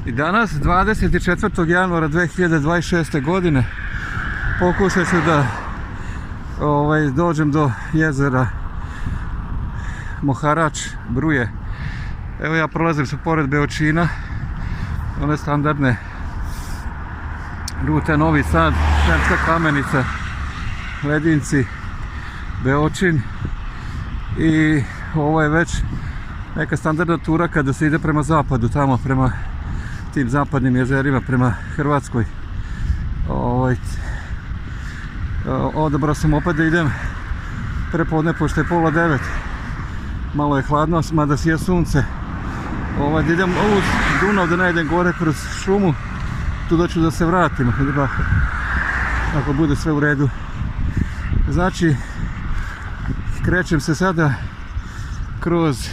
I danas, 24. januara 2026. godine, pokušat ću da dođem do jezera Moharač, Bruje. Evo ja prolazim se pored Beočina, one standardne rute Novi Sad, Sremska Kamenica, Ledinci, Beočin. I ovo je već neka standardna tura kada se ide prema zapadu, tamo prema tim zapadnim jezerima, prema Hrvatskoj. Odabrao sam opet da idem prepodne, pošto je 8:30. Malo je hladno, mada sije sunce. Da idem uz Dunav, da ne idem gore kroz šumu, tu da ću da se vratim, ako bude sve u redu. Znači, krećem se sada kroz,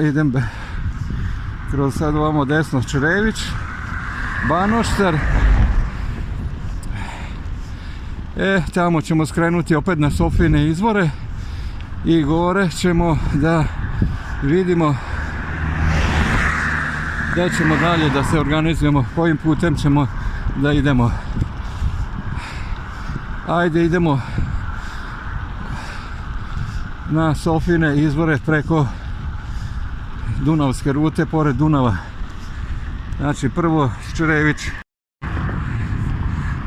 idem kroz sad ovamo desno Čerević, Banoštar. Tamo ćemo skrenuti opet na Sofijine izvore i gore ćemo da vidimo gdje ćemo dalje da se organizujemo, kojim putem ćemo da idemo. Ajde, idemo na Sofijine izvore preko Dunavske rute, pored Dunava. Znači, prvo Čerević.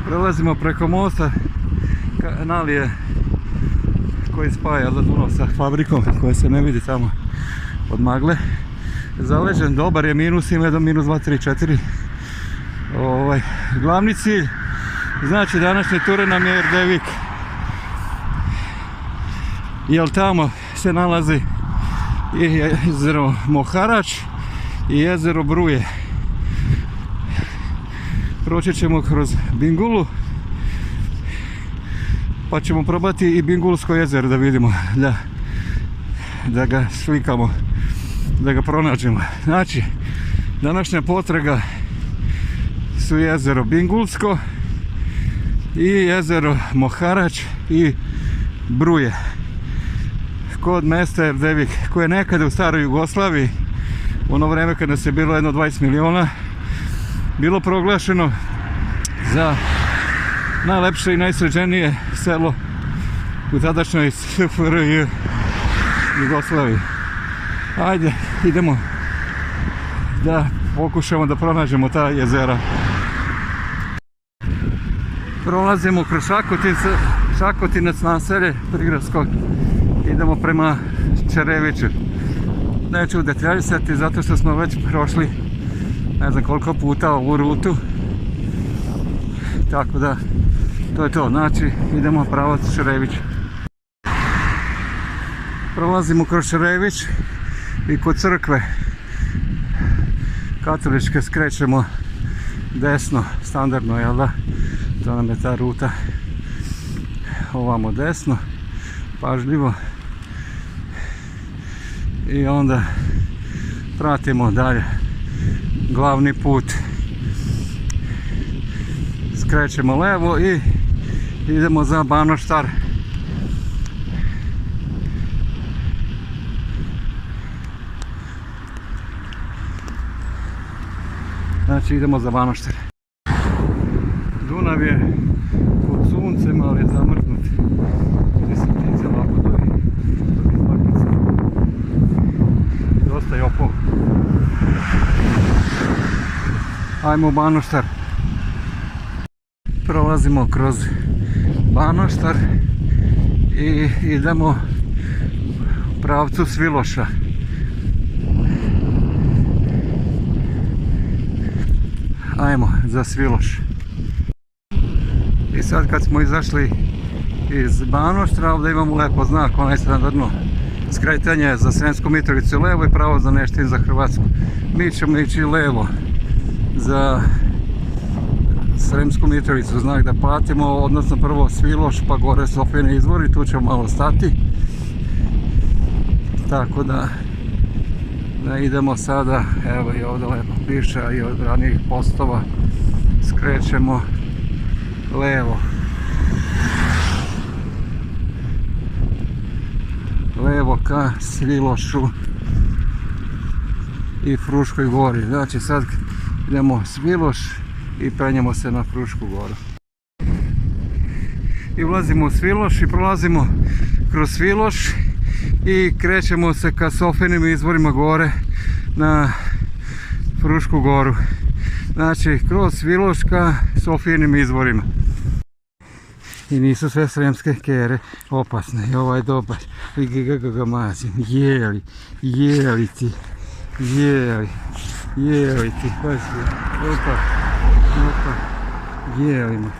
Prelazimo preko mosta, kanal je koji spaja Dunav sa fabrikom, koja se ne vidi tamo od magle. Zaleđen, dobar je, minus ima do minus 2, 3, 4. Glavni cilj, znači današnje ture nam je Erdevik. Jer tamo se nalazi i jezero Moharač i jezero Bruje. Proći ćemo kroz Bingulu, pa ćemo probati i Bingulsko jezero da vidimo, da ga slikamo, da ga pronađemo. Znači, današnja potraga su jezero Bingulsko i jezero Moharač i Bruje. Kod mesta Erdevik, koje je nekada u staroj Jugoslaviji, u ono vreme kada nas je bilo jedno 20 miliona, bilo proglašeno za najlepše i najsređenije selo u tadašnjoj SFRJ Jugoslaviji. Ajde, idemo da pokušamo da pronađemo ta jezera. Prolazimo kroz Šakotinac, naselje prigradskog. Idemo prema Čereviću. Neću detaljisati zato što smo već prošli ne znam koliko puta ovu rutu. Tako da, to je to. Znači, idemo pravac Čerević. Prolazimo kroz Čerević i kod crkve katoličke skrećemo desno, standardno, jel da? To nam je ta ruta. Ovamo desno, pažljivo. I onda pratimo dalje glavni put. Skrećemo levo i idemo za Banoštar. Znači, idemo za Banoštar. Dunav je pod suncem, ali je zamrznut. Gdje se ptice lako dovi. Dosta je opao. Ajmo u Banoštar. Prolazimo kroz Banoštar i idemo u pravcu Sviloša. Ajmo za Sviloš. I sad kad smo izašli iz Banoštara, ovdje imamo lepo znak, onaj standardno skretanje za Sremsku Mitrovicu levo i pravo za Neštin za Hrvatsku. Mi ćemo ići levo za Sremsku Mitrovicu, znak da platimo, odnosno prvo Sviloš pa gore Sofijine izvori, tu ćemo malo stati. Tako da idemo sada, evo i ovdje lepo piše i od ranijih postova skrećemo levo. Levo ka Svilošu. i Fruškoj gori. Znači sad idemo Sviloš i penjemo se na Frušku goru. I ulazimo u Sviloš i prolazimo kroz Sviloš i krećemo se ka Sofijinim izvorima gore na Frušku goru. Znači kroz Sviloš ka Sofijinim izvorima. I nisu sve sremske kere opasne. I ovaj je dobar. Vidi kako ga mazim. Jeli ti. Jeli ti. Pazi. Opa. Jelimo.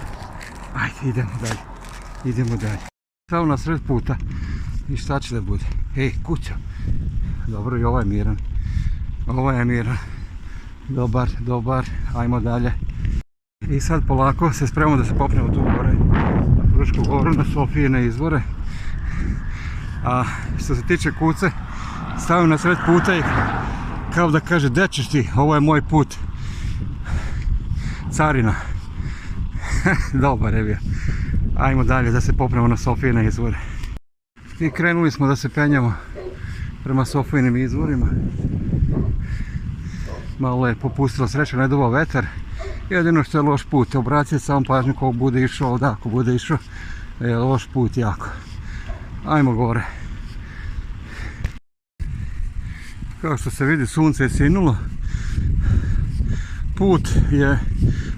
Ajde, idemo dalje. Samo na sred puta. I šta će da bude? Ej, kuća. Dobro, i ovaj je miran. Dobar. Ajmo dalje. I sad polako se spremamo da se popnemo tu gore. Na Frušku goru, na Sofijine izvore. A što se tiče kuce, stavim na sred puta i kao da kaže, gdje ćeš ti? Ovo je moj put. Carina. Dobar je bio. Ajmo dalje da se popnemo na Sofijine izvore. I krenuli smo da se penjamo prema Sofijinim izvorima. Malo je popustilo sreća, ne duvao vetar. Jedino što je loš put, obratite samo pažnju ko bude išao ovdje, ako bude išao, je loš put jako. Ajmo gore. Kao što se vidi, sunce je sinulo. Put je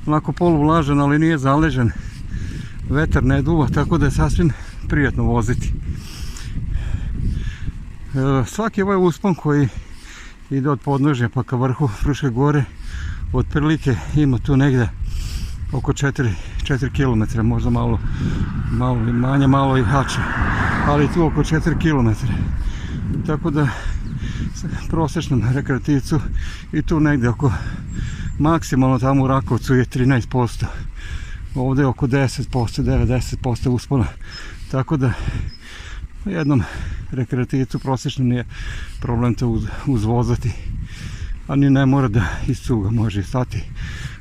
onako poluvlažan, ali nije zaleđen. Vetar ne duva, tako da je sasvim prijatno voziti. Svaki ovaj uspon koji ide od podnožja pa ka vrhu Fruške gore, otprilike ima tu negdje oko 4 km, možda malo manje, malo i hače, ali tu oko 4 km. Tako da prosječnom rekreativcu i tu negdje oko, maksimalno tamo u Rakovcu je 13%, ovdje je oko 10%, 9-10% uspona. Tako da jednom rekreativcu prosječno nije problem to uzvozati. A ni ne mora da iscuga, može stati,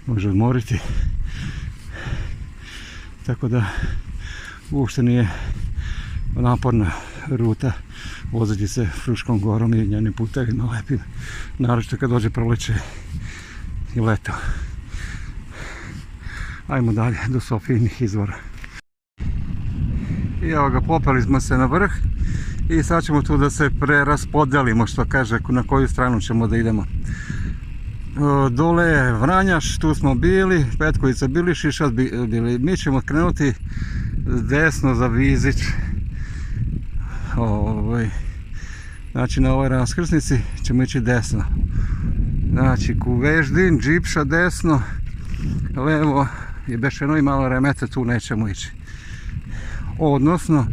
može odmoriti. Tako da uopšte nije naporna ruta voziti se Fruškom gorom i njenim putevima lepim. Naročito kad dođe proleće i leto. Ajmo dalje do Sofijinih izvora. I evo ga, popeli smo se na vrh i sad ćemo tu da se preraspodelimo, što kaže, na koju stranu ćemo da idemo. Dole je Vranjaš, tu smo bili, Petkovica bili, Šišac bili. Mi ćemo krenuti desno za Vizić. Znači na ovoj raskrsnici ćemo ići desno. Znači Kuveždin, Džipša desno, levo je Bešeno i malo Remete, tu nećemo ići. Odnosno,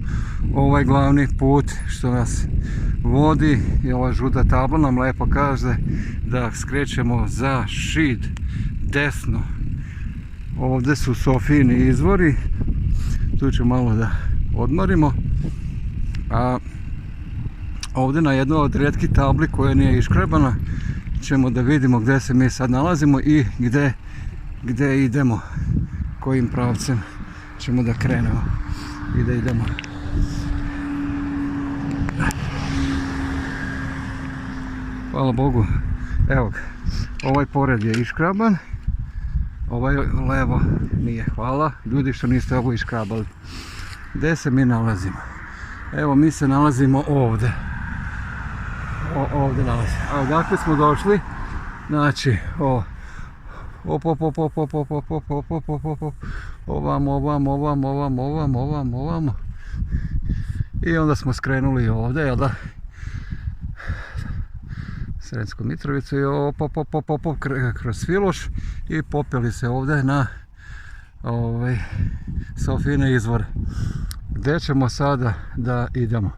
ovaj glavni put što nas vodi i ova žuta tabla nam lepo kaže da skrećemo za Šid desno. Ovdje su Sofijini izvori, tu ćemo malo da odmorimo. A ovdje na jednoj od rijetkih tabli koja nije iškrebana ćemo da vidimo gdje se mi sad nalazimo i gdje idemo, kojim pravcem ćemo da krenemo i da idemo. Hvala Bogu, evo ga, ovaj pored je iškraban, ovaj levo nije, hvala ljudi što niste ovo iškrabali. Gdje se mi nalazimo? Evo, mi se nalazimo ovdje. Ovdje nalazimo. A odakle smo došli? Znači, ovamo. I onda smo skrenuli ovdje, jel da? Sremsku Mitrovicu i kroz Sviloš i popeli se ovdje na Sofijine izvore. Gdje ćemo sada da idemo?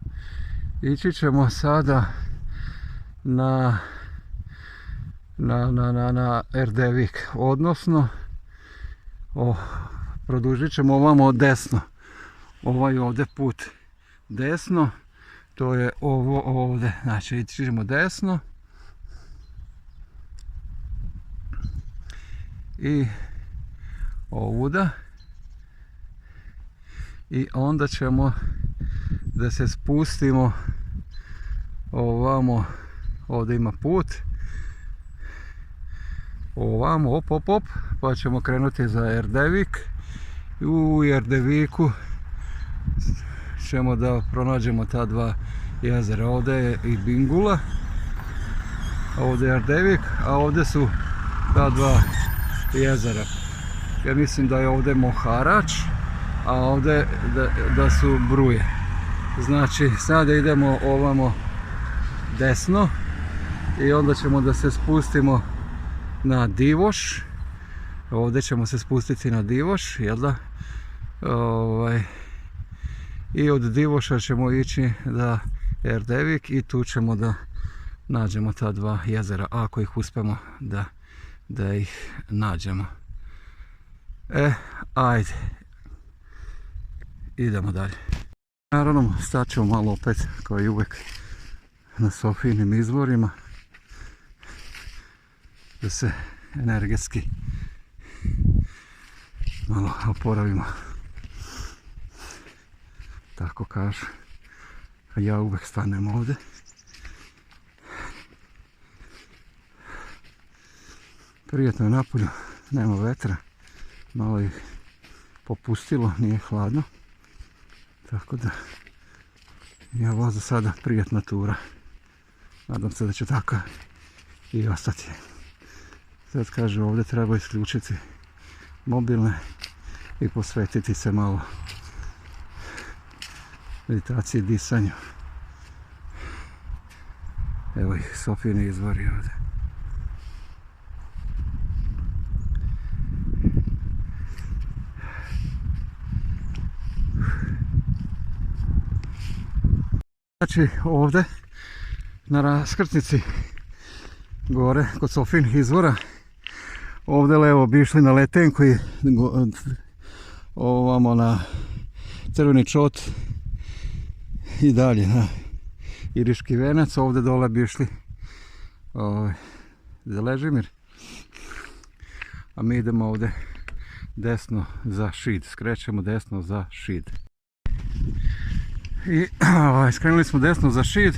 Ići ćemo sada na Erdevik, odnosno produžit ćemo ovamo desno. Ovaj ovdje put desno, to je ovo ovdje, znači ići ćemo desno i ovuda i onda ćemo da se spustimo ovamo, ovdje ima put ovamo, op, pa ćemo krenuti za Erdevik. U Erdeviku ćemo da pronađemo ta dva jezera. Ovdje je i Bingula, ovdje je Erdevik, a ovdje su ta dva jezera. Ja mislim da je ovdje Moharač, a ovdje da su Bruje. Znači sada idemo ovamo desno i onda ćemo da se spustimo na Divoš. Ovdje ćemo se spustiti na Divoš, jel da? I od Divoša ćemo ići da Erdevik i tu ćemo da nađemo ta dva jezera, ako ih uspemo da ih nađemo. Ajde, idemo dalje. Naravno, stat ćemo malo opet, kao i uvijek, na Sofijinim izvorima, da se energetski malo oporavimo. Tako kažu. A ja uvijek stanem ovdje. Prijetno je napolju, nema vetra, malo je popustilo, nije hladno. Tako da je ovo za sada prijatna tura. Nadam se da će tako i ostati. Sad kažu ovdje treba isključiti mobilne i posvetiti se malo meditaciji, disanju. Evo ih, Sofijini izvori ovdje. Znači ovdje na raskrsnici gore kod Sofijinih izvora, ovdje levo bi išli na Letenku i ovamo na Crveni čot i dalje na Iriški venac. Ovdje dole bi išli za Ležimir, a mi idemo ovdje desno za Šid, skrećemo desno za Šid. I skrenuli smo desno za Šid,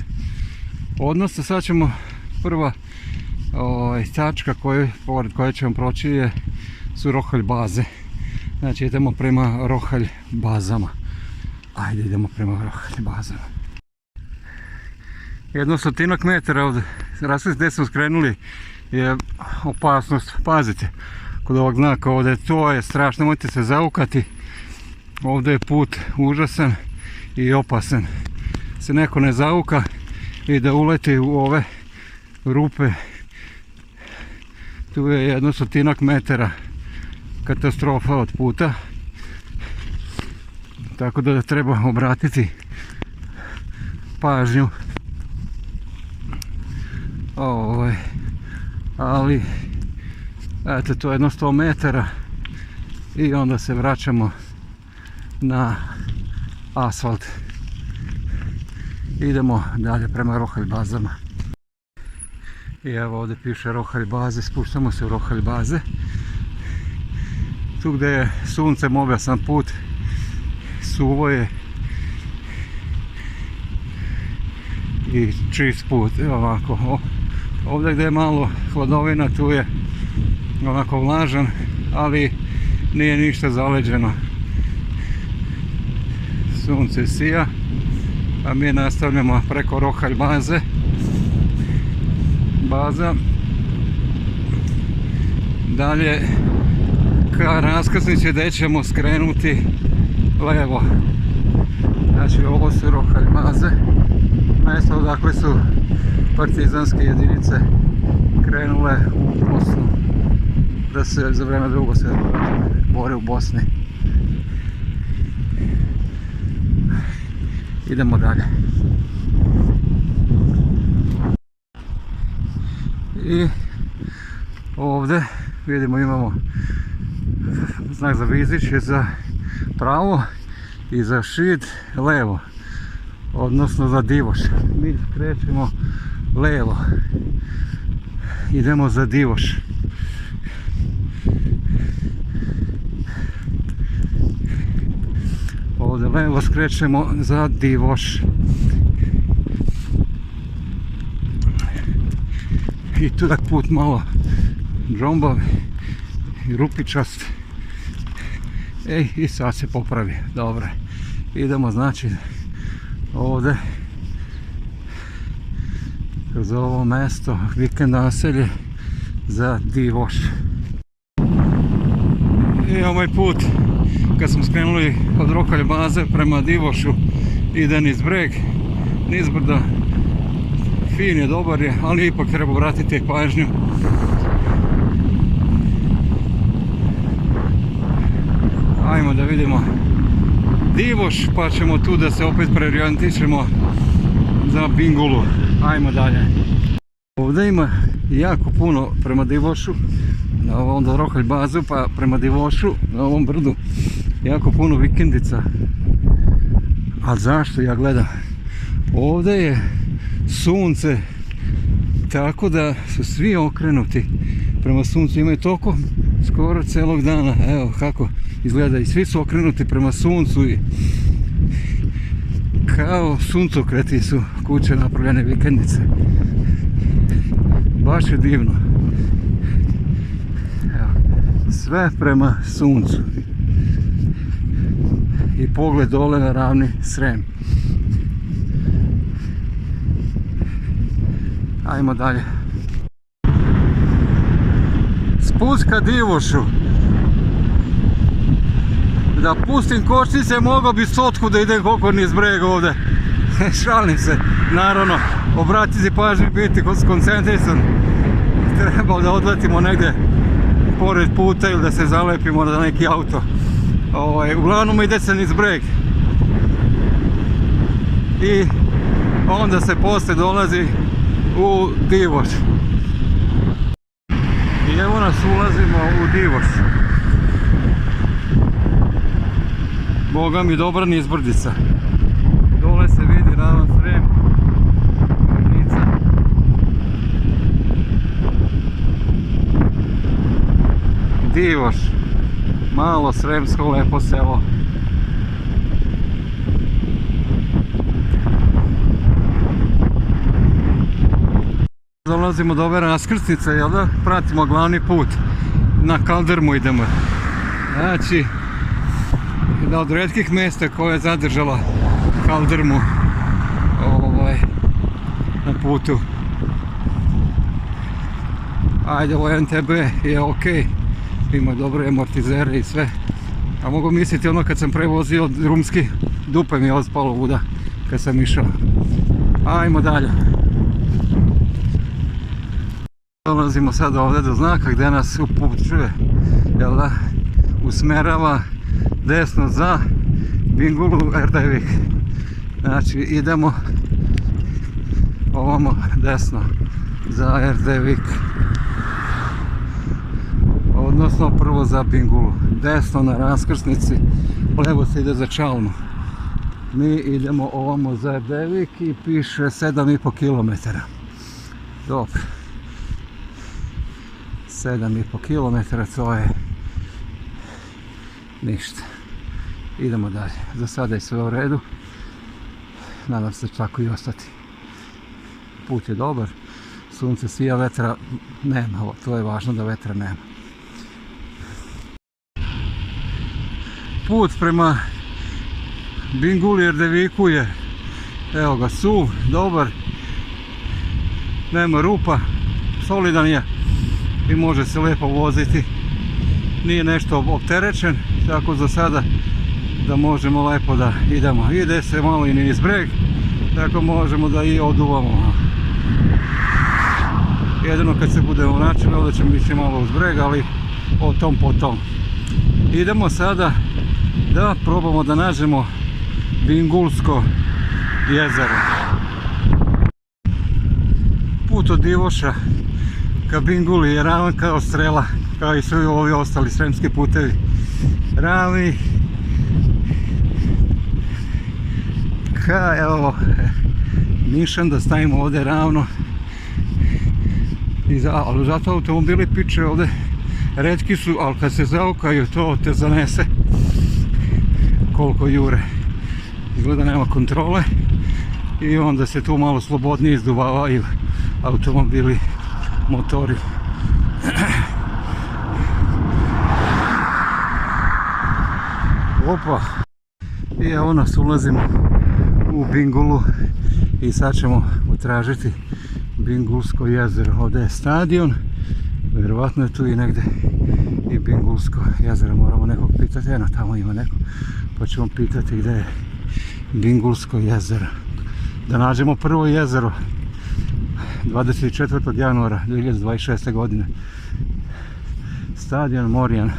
odnosno sad ćemo prva tačka pored koje ćemo proći su Rohalj baze. Znači idemo prema Rohalj bazama. Ajde, idemo prema Rohalj bazama. 100 metara od raskrsnice gdje smo skrenuli je opasnost. Pazite, kod ovog znaka ovdje, to je strašno, nemojte se zaukati. Ovdje je put užasan i opasan. Se neko ne zauka i da uleti u ove rupe, tu je 100 metara katastrofa od puta, tako da treba obratiti pažnju. Ali eto, to je 100 metara i onda se vraćamo na asfalt. Idemo dalje prema Rohalj bazama. I evo ovdje piše Rohalj baze, spuštamo se u Rohalj baze. Tu gdje je suncem objasan put, suvo je i čist put. Ovako, ovdje gdje je malo hladovina, tu je onako vlažan, ali nije ništa zaleđeno. Sunce sija, a mi nastavljamo preko Rohalj baza. Dalje ka raskrsnici gdje ćemo skrenuti levo. Znači ovo su Rohalj baze, mjesto odakle su partizanske jedinice krenule u Bosnu, da se za vrijeme Drugog svjetskog rata bore u Bosni. Idemo dalje. I ovdje vidimo imamo znak za Vizić je za pravo i za Šid levo, odnosno za Divoš. Mi krećemo levo, idemo za Divoš. Ovdje levo skrećemo za Divoš. I tu je put malo džombav i rupičast. I sad se popravi, dobro. Idemo znači ovdje kroz ovo mjesto, vikend naselje za Divoš. I ovaj put kad smo skrenuli od Rokalj baze prema Divošu ide niz breg, nizbrdo. Fin je, dobar je, ali ipak treba vratiti pažnju. Ajmo da vidimo Divoš, pa ćemo tu da se opet preorijentišemo za Bingulu. Ajmo dalje. Ovdje ima jako puno prema Divošu, na ovom do Rokalj bazu pa prema Divošu, na ovom brdu, jako puno vikendica. A zašto? Ja gledam. Ovdje je sunce, tako da su svi okrenuti prema suncu, imaju toliko skoro celog dana, evo kako izgleda i svi su okrenuti prema suncu i kao suncokreti su kuće napravljene vikendice. Baš je divno. Evo, sve prema suncu i pogled dole na ravni Srem. Ajmo dalje. Spust ka Divošu. Da pustim kočnice, mogao bi sotku da idem koliko niz breg ovdje. Šalim se, naravno. Obratite pažnju, biti skoncentrisan. Trebalo da odletimo negdje pored puta ili da se zalepimo na neki auto. Uglavnom ide se niz breg. I onda se poslije dolazi u Divoš. I evo nas, ulazimo u Divoš. Boga mi dobra nizbrdica. Dole se vidi ravan Srem. Ravnica. Divoš. Malo sremsko lepo selo. Dolazimo do ove raskrsnice, jel da? Pratimo glavni put. Na Kaldrmu idemo. Znači, jedna od rijetkih mjesta koja je zadržala Kaldrmu na putu. Ajde, ovo NTB je ok, ima dobre amortizere i sve. A mogu misliti ono kad sam prevozio drumski, dupe mi je ospalo uda kad sam išao. Ajmo dalje. Dolazimo sad ovdje do znaka gdje nas upućuje, jel da, usmjerava desno za Bingulu Erdevik. Znači idemo ovamo desno za Erdevik. Odnosno prvo za Bingulu. Desno na raskrsnici, levo se ide za Čalmu. Mi idemo ovamo za Erdevik i piše 7,5 km. Dobro. 7,5 km, to je ništa. Idemo dalje. Za sada je sve u redu. Nadam se tako i ostati. Put je dobar. Sunce sija, vetra nema. To je važno da vetra nema. Put prema Binguli Erdeviku je, evo ga, suv, dobar. Nema rupa. Solidan je. I može se lijepo voziti, nije nešto opterećen, tako za sada da možemo lijepo da idemo. Ide se malo i niz breg, tako možemo da i oduvamo. Jedino kad se budemo načeli, onda ćemo ići malo uz breg, ali o tom potom. Idemo sada da probamo da nađemo Bingulsko jezero. Put od Divoša ka Binguli je ravan kao strela, kao i svi ovi ostali sremski putevi. Ravni. Evo, nišan da stavimo ovdje ravno. Ali zato automobili piče ovdje retki su, ali kad se zaukaju to te zanese koliko jure. Izgleda nema kontrole i onda se tu malo slobodnije izduvavaju automobili, motori. Opa! I evo nas, ulazimo u Bingulu i sad ćemo utražiti Bingulsko jezero. Ovdje je stadion, vjerovatno je tu i negdje i Bingulsko jezero. Moramo nekog pitati, eno tamo ima neko, pa ćemo pitati gdje je Bingulsko jezero. Da nađemo prvo jezero 24. januara 2026. godine. Stadion Morijan,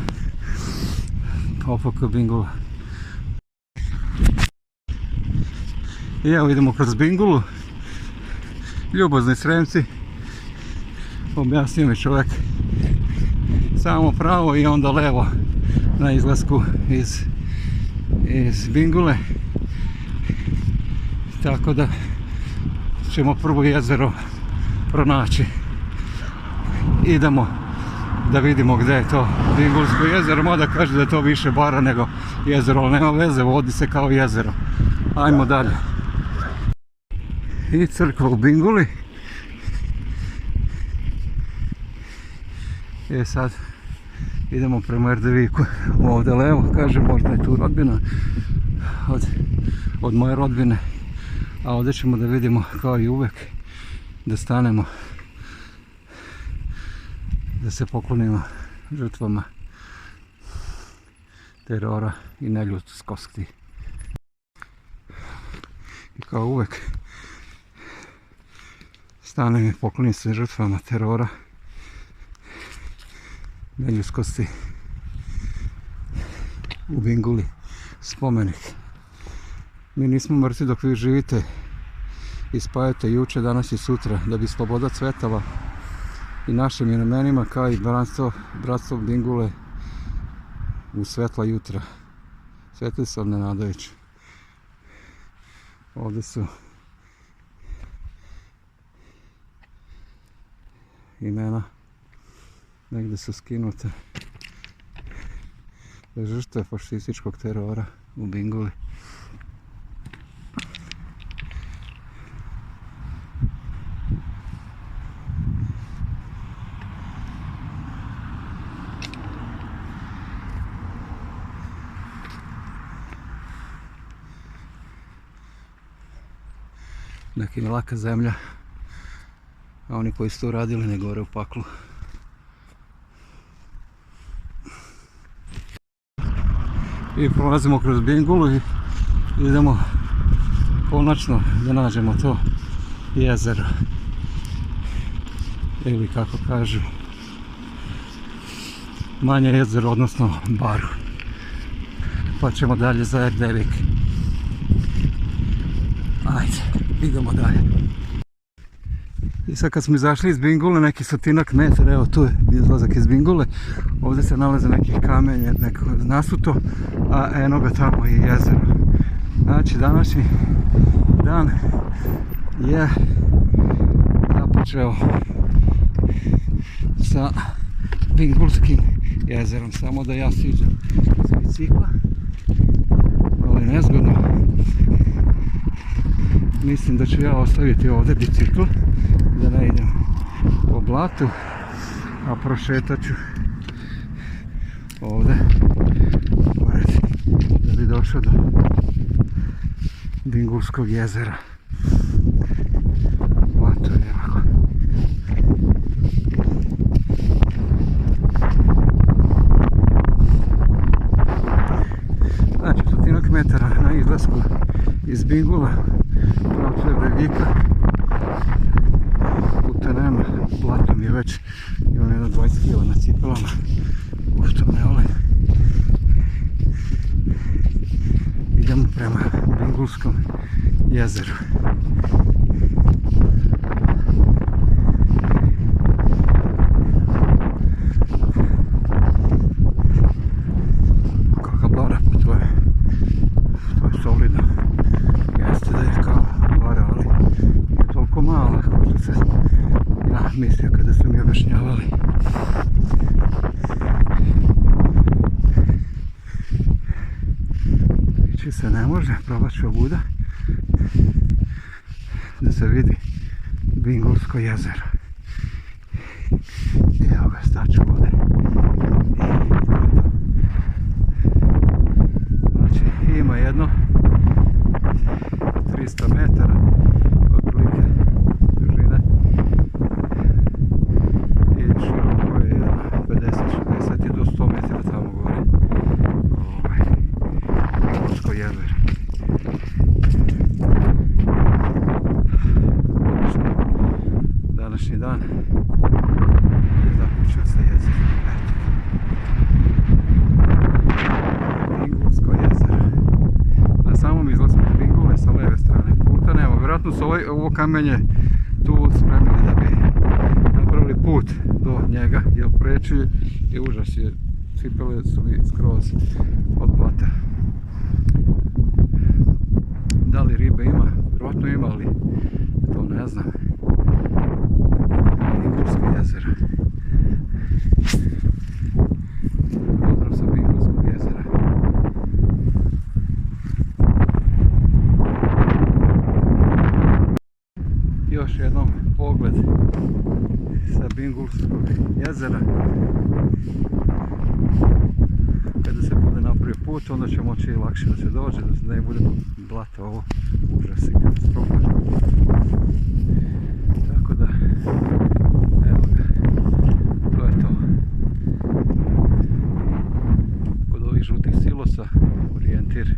OFK Bingula. I evo idemo kroz Bingulu. Ljubozni Sremci. Objasnio mi čovjek samo pravo i onda levo na izlasku iz Bingule. Tako da ćemo prvo jezero pronaći. Idemo da vidimo gdje je to Bingulsko jezero. Mada kaže da je to više bara nego jezero, ali nema veze, vodi se kao jezero. Ajmo dalje. I crkva u Binguli. I sad idemo prema Erdeviku. Ovdje levo, kaže možda je tu rodbina od moje rodbine. A ovdje ćemo da vidimo kao i uvek da stanemo, da se poklonimo žrtvama terora i neljudskosti. I kao uvek stanem i poklonim se žrtvama terora, neljudskosti u Binguli, spomenik. Mi nismo mrtvi dok vi živite i spajate juče, danas i sutra, da bi sloboda cvetala i našim imenima kao i bratstvo Bingule u svetla jutra. Svetislav Nenadović. Ovdje su imena, negdje su skinute. Žrtve fašističkog terora u Binguli. Nekim laka zemlja, a oni koji su to uradili ne gore u paklu. I prolazimo kroz Bingulu i idemo konačno da nađemo to jezero. Ili kako kažu, manje jezero, odnosno baru. Pa ćemo dalje za Erdevik. Ajde, idemo dalje. I sad kad smo izašli iz Bingule, neki 100 metara, evo tu je izlazak iz Bingule, ovdje se nalaze nekih kamenja, neko nasuto, a eno ga tamo i jezero. Znači današnji dan je započeo sa Bingulskim jezerom. Samo da ja siđem iz bicikla, ovo je nezgodno. Mislim da ću ja ostaviti ovdje bicikl, da ne idem po blatu, a prošetat ću ovdje pored, da bi došao do Bingulskog jezera. Blato je ovako. Znači 100 metara na izlasku iz Bingula, pravcu Erdevika. Puta nema, blato mi je već, imam jedno 20 kg na cipelama, što me ole. Idemo prema Bingulskom jezeru. Kakva bara, pa to je solidno. Jeste da je kao bara, ali je toliko mala kao što se ja mislio kada su mi objašnjavali. Ići se ne može, probat ću ovuda da se vidi Bingulsko jezero. Evo ga, kamenje tu spremili da bi napravili put do njega, jer preći je užas, jer cipele su mi skroz od blata. Da li ribe ima? Vjerojatno ima, ali to ne znam. Bingulsko jezero. Pozdrav sa Bingulskog jezera. Još jednom pogled sa Bingulskog jezera. Kada se bude napravio put, onda će moći lakše da se dođe, da ne bude blato ovo, užas i katastrofa. Tako da, evo ga, to je to. Kod ovih žutih silosa, orijentir,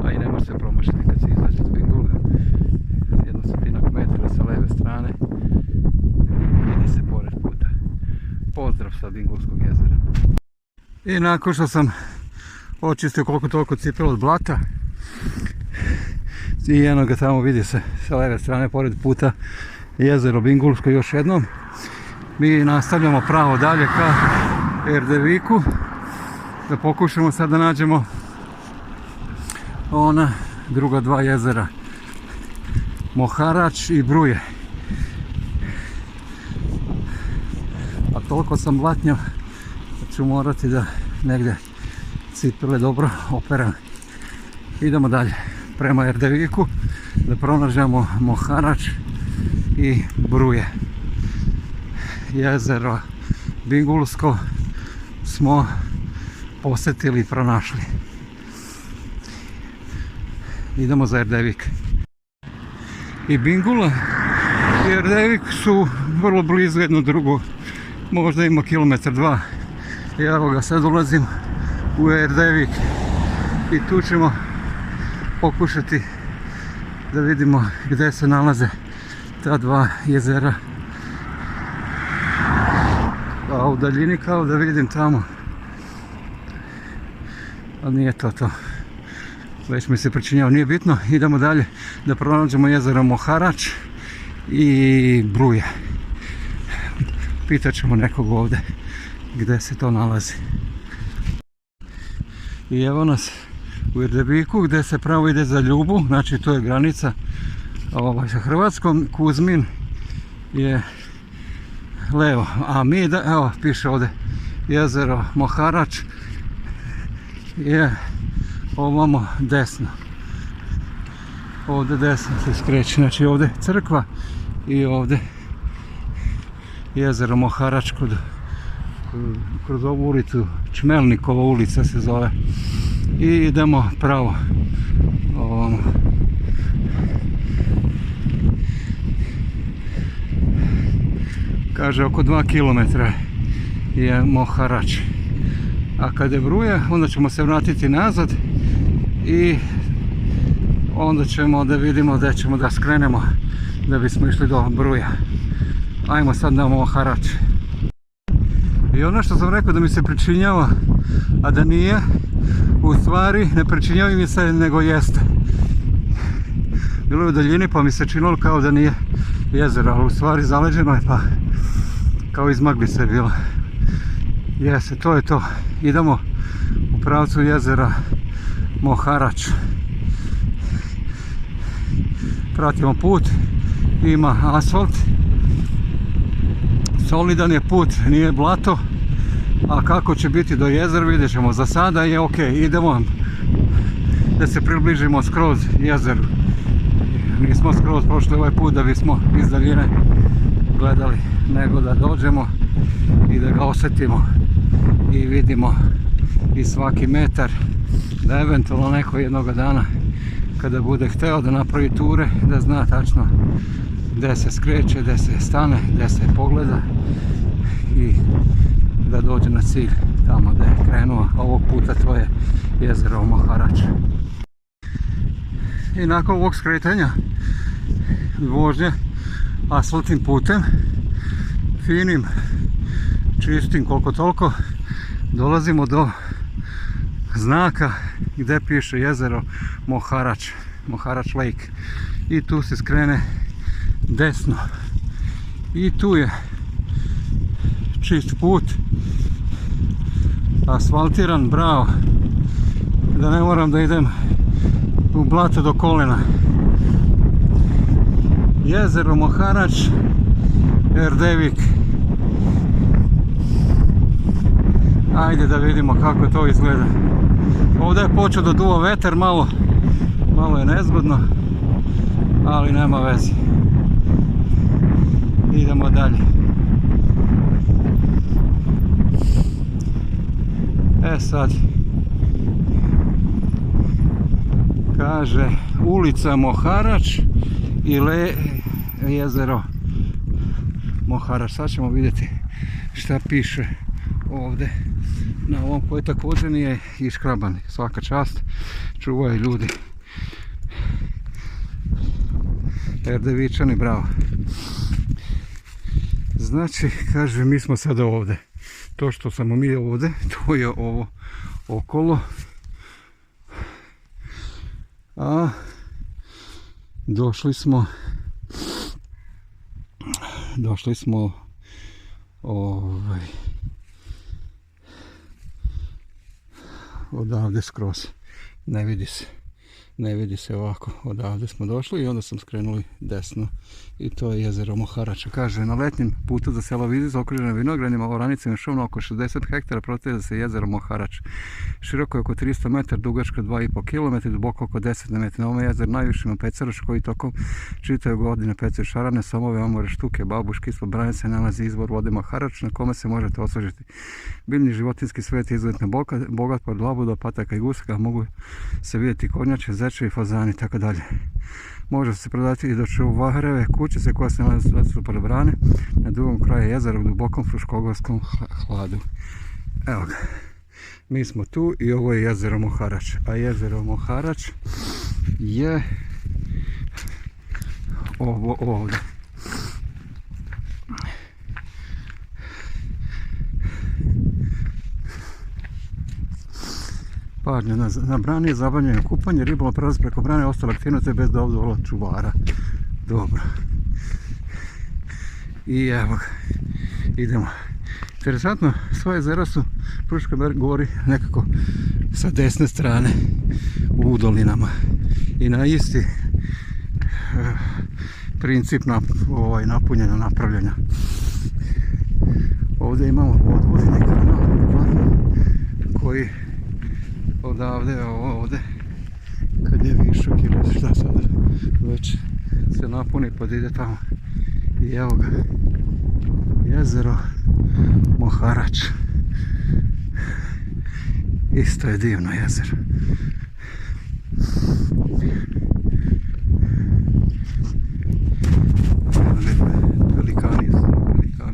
a i ne može se promašiti kad se izađe s Bingula. 100 metara sa leve strane, ide se pored puta. Pozdrav sa Bingulskog jezera. I nakon što sam očistio koliko toliko cipela od blata i eno ga tamo vidi se sa leve strane pored puta jezero Bingulsko još jednom, mi nastavljamo pravo dalje ka Erdeviku da pokušamo sad da nađemo ona druga dva jezera, Moharač i Bruje. A toliko sam blatnjav da ću morati da negdje cipele dobro operam. Idemo dalje prema Erdeviku da pronađemo Moharač i Bruje. Jezero Bingulsko smo posjetili i pronašli. Idemo za Erdevik. I Bingula i Erdevik su vrlo blizu jedno drugo, možda ima kilometar dva. I evo ga, sad ulazim u Erdevik i tu ćemo pokušati da vidimo gdje se nalaze ta dva jezera. A u daljini kao da vidim tamo, ali nije to to. Već mi se pričinjava, nije bitno. Idemo dalje da pronađemo jezero Moharač i Bruje. Pitat ćemo nekog ovdje gdje se to nalazi. I evo nas u Erdeviku gdje se pravo ide za Ljubu, znači to je granica sa Hrvatskom. Kuzmin je levo, a mi, evo piše ovdje jezero Moharač je ovamo desno. Ovdje desno se skreće, znači ovdje crkva i ovdje jezero Moharač kroz ovu ulicu, Čmelnikova ulica se zove. I idemo pravo ovamo. Kaže oko 2 km je Moharač. A kad je Bruje, onda ćemo se vratiti nazad i onda ćemo da vidimo gdje ćemo da skrenemo da bismo išli do Bruja. Ajmo sad na Moharač. I ono što sam rekao da mi se pričinjava, a da nije, u stvari ne pričinjava mi se, nego jeste. Bilo je u daljini pa mi se činilo kao da nije jezero, ali u stvari zaleđeno je pa kao iz maglice je bilo. Jeste, to je to. Idemo u pravcu jezera Moharač. Pratimo put, ima asfalt. Solidan je put, nije blato. A kako će biti do jezera vidjet ćemo. Za sada je ok, idemo da se približimo skroz jezeru. Nismo skroz prošli ovaj put da bismo iz daljine gledali, nego da dođemo i da ga osjetimo i vidimo i svaki metar, da eventualno neko jednoga dana kada bude hteo da napravi ture, da zna tačno gdje se skreće, gdje se stane, gdje se pogleda i da dođe na cilj tamo gdje je krenuo. Ovog puta to je jezero Moharač. I nakon ovog skretanja vožnje asfaltnim putem, finim, čistim koliko toliko, dolazimo do znaka gdje piše jezero Moharač, Moharač Lake. I tu se skrene desno. I tu je čist put, asfaltiran, bravo, da ne moram da idem u blato do kolena. Jezero Moharač, Erdevik. Ajde da vidimo kako to izgleda. Ovdje je počeo da duva vetar, malo je nezgodno, ali nema veze. Idemo dalje. Sad kaže ulica Moharač i jezero Moharač. Sad ćemo vidjeti šta piše ovdje na ovom koji također nije iškraban. Svaka čast, čuvaju ljudi. Erdevičani, bravo. Znači, kaže, mi smo sada ovdje. To što smo mi ovdje, to je ovo okolo. A došli smo odavde skroz. Ne vidi se ovako, odavde smo došli i onda smo skrenuli desno i to je jezero Moharač. Kaže, na letnjem putu za selo Vizic okruženo vinogradima, oranicama i šumom oko 60 hektara proteze se jezero Moharač. Široko je oko 300 metara, dugačko 2,5 km, duboko oko 10 metara. Na ovom jezeru najviše ima pecaraš koji tokom čitaju godine pecaju šarane, somove, omore, štuke, babuške. Ispod branice nalazi izvor vode Moharač na kome se možete osvežiti. Biljni životinski svijet je izuzetno bogat, pod labuda, pataka i gusaka mogu se vidjeti kornjače, zeče i fazani, tako dalje. Može se prodati i do čuvareve kućice koja se nalazi pored brane na drugom kraju jezera u dubokom fruškogorskom hladu. Evo ga, mi smo tu i ovo je jezero Moharač. A jezero Moharač je ovo ovdje. Pažnja, na brani je zabranjeno kupanje, ribolov, prelaz preko brane, ostale aktivnosti bez dozvola čuvara. Dobro. I evo ga, idemo. Interesantno, sva jezera su Fruškoj gori nekako sa desne strane u dolinama. I na isti princip napunjena, napravljena. Ovdje imamo odvodni kanal koji odavde, ovdje, kad je višak ili šta sad, već se napuni pa ide tamo. I evo ga, jezero Moharač. Isto je divno jezero. Velikani,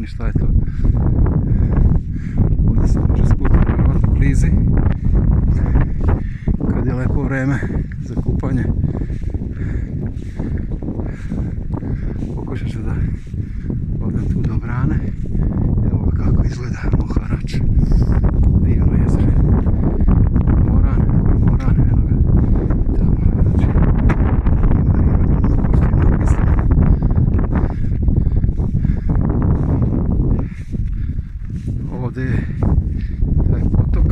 šta je to? Ovdje se može spustiti u klizi. Kad je lepo vreme za kupanje. Pokušat ću da odem tu do brane. Evo kako izgleda Moharač. Divno jezero. Moran, eno ga. Tamo, znači, ovdje je taj potok.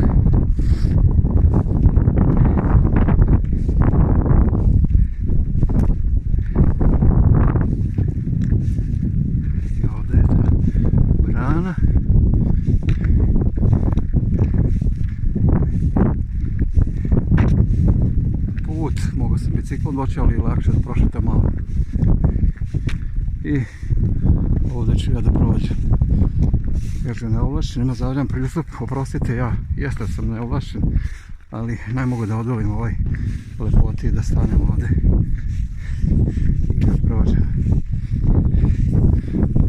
I ovdje je ta brana. Put, mogu sam biciklom doći, ali lakše da prošetam malo. I ovdje ću ja da prođem. Kaže, neovlašćen, ima zavljan pristup, oprostite, ja jeste sam neovlašćen, ali ne mogu da odolim ovaj lepoti i da stanem ovdje i da prođem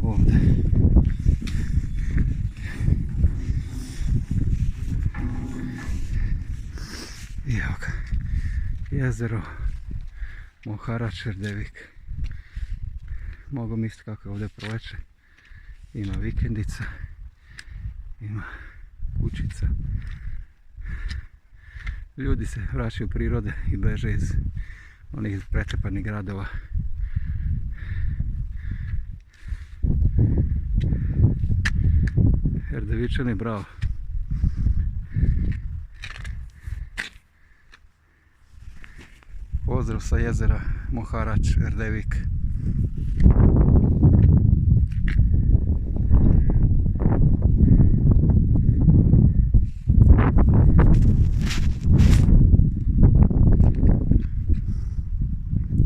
ovdje. I evo ga, jezero Moharač, Erdevik. Mogu misliti kako je ovdje proleće. Ima vikendica, ima kućica. Ljudi se vraćaju u prirode i beže iz onih pretrpanih gradova. Erdevičani, bravo. Pozdrav sa jezera Moharač, Erdevik.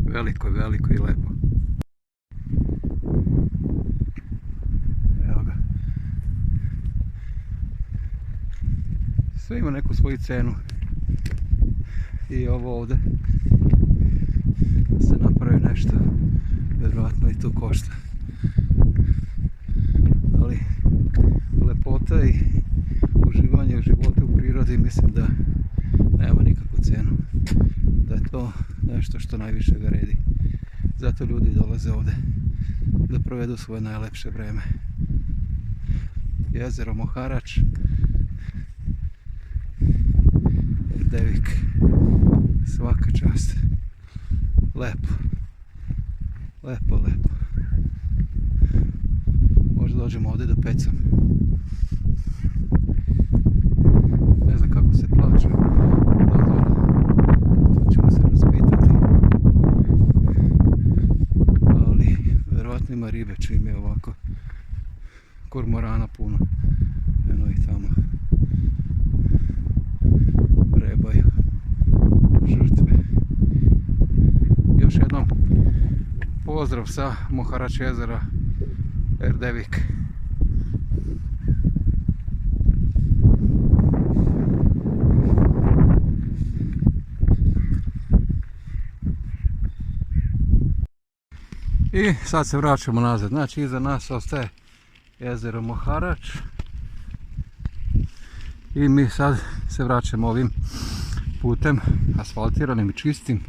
Veliko, veliko i lepo. Evo ga. Sve ima neku svoju cenu. I ovo ovdje se napravi nešto, vjerojatno i to košta. Ali lepota i uživanje u životu u prirodi mislim da nema nikakvu cenu. Da je to nešto što najviše vredi. Zato ljudi dolaze ovdje da provedu svoje najlepše vreme. Jezero Moharač, Erdevik, svaka čast. Lepo, lepo, lepo. Možda dođemo ovdje da pecam. Ne znam kako se plaća. To ćemo se raspitati. Ali vjerojatno ima ribe čim je ovako. Kormorana puno. Eno ih tamo. Vrebaju. Žrtve. Još jednom pozdrav sa Moharač jezera, Erdevik. I sad se vraćamo nazad. Znači iza nas ostaje jezero Moharač. I mi sad se vraćamo ovim putem asfaltiranim i čistim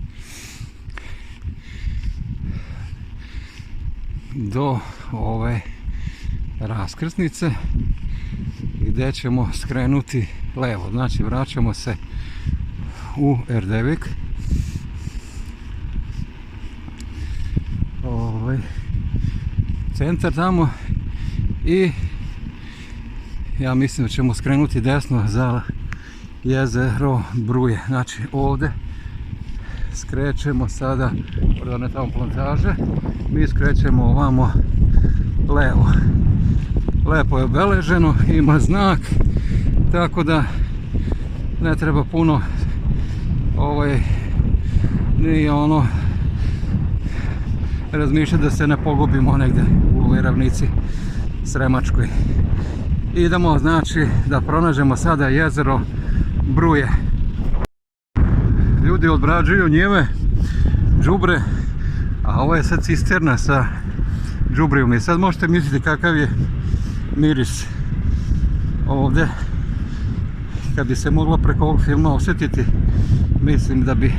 do ove raskrsnice gdje ćemo skrenuti levo. Znači vraćamo se u Erdevik. Centar tamo i ja mislim da ćemo skrenuti desno za jezero Bruje. Znači ovdje skrećemo sada, od one tamo plantaže, mi skrećemo ovamo levo. Lepo je obeleženo, ima znak, tako da ne treba puno ni ono razmišljati da se ne pogubimo negdje u ovoj ravnici Sremačkoj. Idemo znači da pronađemo sada jezero Bruje. Ljudi obrađuju njive, đubre, a ovo je sad cisterna sa đubrijom. I sad možete misliti kakav je miris ovdje. Kad bi se moglo preko ovog filma osjetiti, mislim da bi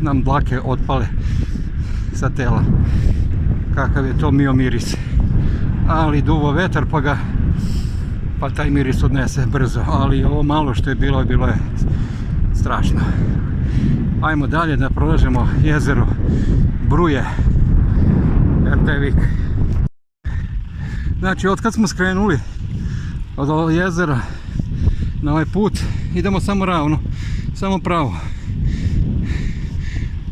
nam dlake otpale sa tela. Kakav je to mio miris. Ali duvo vetar pa taj miris odnese brzo. Ali ovo malo što je bilo je strašno. Ajmo dalje da pronađemo jezero Bruje, Erdevik. Znači otkad smo skrenuli od ovog jezera na ovaj put, idemo samo ravno, samo pravo.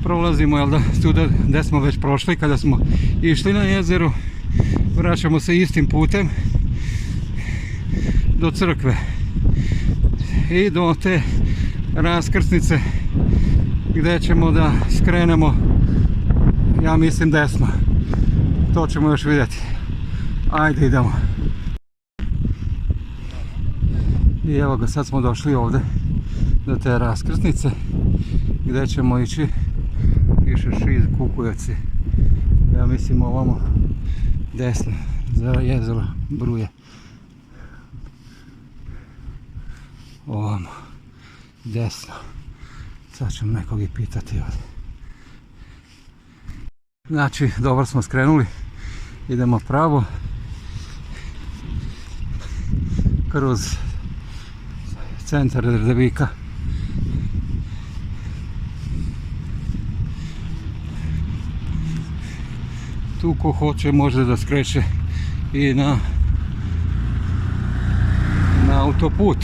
Prolazimo, jel da, tuda gdje smo već prošli kada smo išli na jezero. Vraćamo se istim putem do crkve i do te raskrsnice gdje ćemo da skrenemo, ja mislim desno. To ćemo još vidjeti. Ajde idemo. I evo ga, sad smo došli ovdje do te raskrsnice gdje ćemo ići više Šiz, Kukujevci. Ja mislim ovamo desno za jezero Bruje. Ovamo desno. Sad ćemo nekog i pitati ovdje. Znači dobro smo skrenuli, idemo pravo kroz centar Erdevika. Tu ko hoće može da skreće i na autoput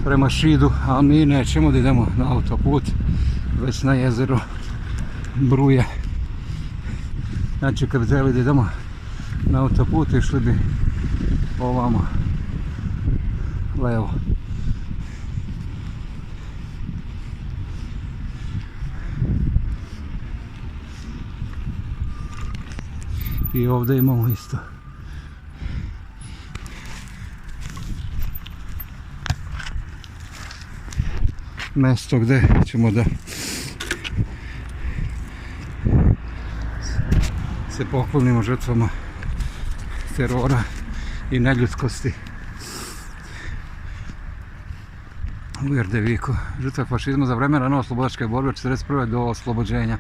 prema Šidu, a mi nećemo da idemo na autoput, već na jezero Bruje. Znači kad bi htjeli da idemo na autoput, išli bi ovamo levo. I ovdje imamo isto. Mjesto gdje ćemo da se poklonimo žrtvama terora i neljudskosti u Erdeviku. Žrtva fašizma za vreme rano-oslobodačke borbe 1941. do oslobođenja.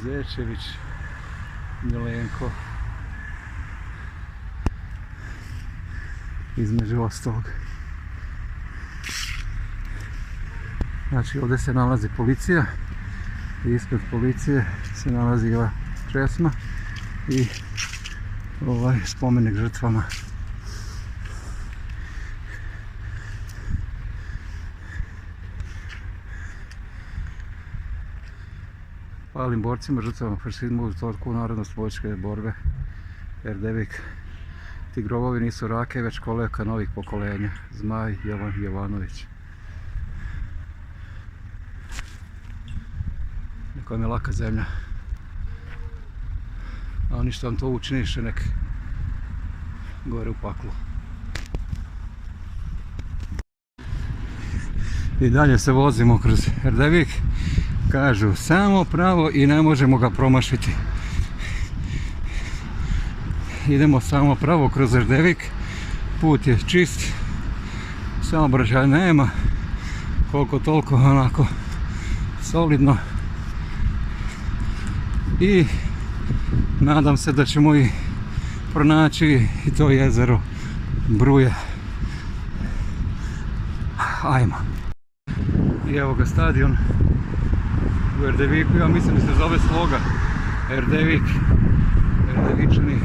Zečević, Milenko, između ostalog. Znači ovdje se nalazi policija i ispred policije se nalazi ova česma i ovaj spomenik žrtvama. Palim borcima, žrtvama fašizma u toku narodno-oslobodačke borbe Erdevik. Ti grobovi nisu rake, već kolevka novih pokolenja. Zmaj Jovan Jovanović. Neka vam je laka zemlja. A oni što vam to učiniše, nek gore u paklu. I dalje se vozimo kroz Erdevik. Kažu samo pravo i ne možemo ga promašiti. Idemo samo pravo kroz Erdevik. Put je čist. Saobraćaja nema. Koliko toliko onako solidno. I nadam se da ćemo i pronaći i to jezero Bruje. Ajmo. I evo ga stadion u Erdeviku, ja mislim da se zove Sloga Erdevik. Erdevičani,